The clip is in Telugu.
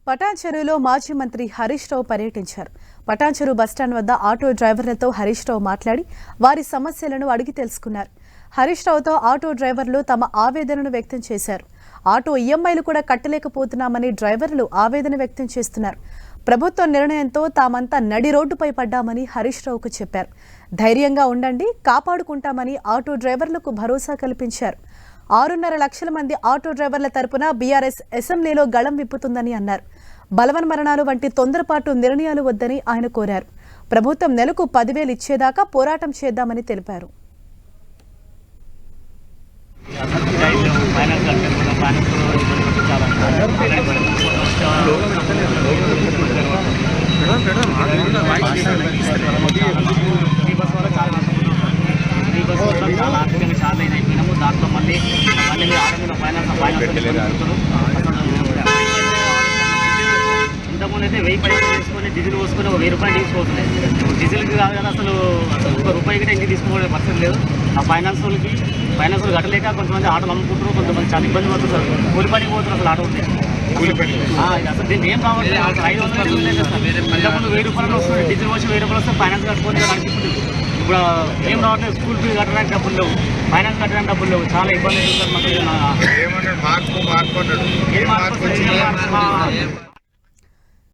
పటాన్చెరులో మాజీ మంత్రి హరీష్ రావు పర్యటించారు. పటాన్చెరు బస్టాండ్ వద్ద ఆటో డ్రైవర్లతో హరీష్ రావు మాట్లాడి వారి సమస్యలను అడిగి తెలుసుకున్నారు. హరీష్ రావుతో ఆటో డ్రైవర్లు తమ ఆవేదనను వ్యక్తం చేశారు. ఆటో ఈఎంఐలు కూడా కట్టలేకపోతున్నామని డ్రైవర్లు ఆవేదన వ్యక్తం చేస్తున్నారు. ప్రభుత్వ నిర్ణయంతో తామంతా నడి రోడ్డుపై పడ్డామని హరీష్ రావుకు చెప్పారు. ధైర్యంగా ఉండండి, కాపాడుకుంటామని ఆటో డ్రైవర్లకు భరోసా కల్పించారు. 6.5 లక్షల మంది ఆటో డ్రైవర్ల తరపున బీఆర్ఎస్ అసెంబ్లీలో గళం విప్పుతుందని అన్నారు. బలవన్మరణాలు వంటి తొందరపాటు నిర్ణయాలు వద్దని ఆయన కోరారు. ప్రభుత్వం నెలకు 10,000 ఇచ్చేదాకా పోరాటం చేద్దామని తెలిపారు. చాలా ఆర్థికంగా చాలా ఇదైపోయినాము. దాంట్లో మళ్ళీ ఇంతకుముందు అయితే 1000 పైసలు తీసుకొని డీజిల్ పోసుకొని 1000 రూపాయలు తీసుకోవట్లేదు. డీజిల్కి కాదు కదా, అసలు ₹1 కూడా ఇంటికి తీసుకోవడం పరిస్థితి లేదు. ఆ ఫైనాన్స్ వాళ్ళు కట్టలేక కొంతమంది ఆటోలు అమ్ముకుంటారు, కొంతమంది చాలా ఇబ్బంది పడుతున్నారు. కూలి పనికి పోతున్నారు. అసలు ఆటో ఉంటే అసలు దీన్ని ఏం కావాలి? 500 ఇంతకుముందు 1000 రూపాయలు వస్తుంది, డీజిల్ వచ్చి 1000 రూపాయలు వస్తే ఫైనాన్స్ కట్టుకొని అనిపిస్తుంది. ఇప్పుడు ఏం రావట్లేదు. స్కూల్ ఫీజు కట్టడానికి డబ్బులు లేవు, ఫైనాన్స్ కట్టడానికి డబ్బులు లేవు. చాలా ఇబ్బంది అవుతుంది.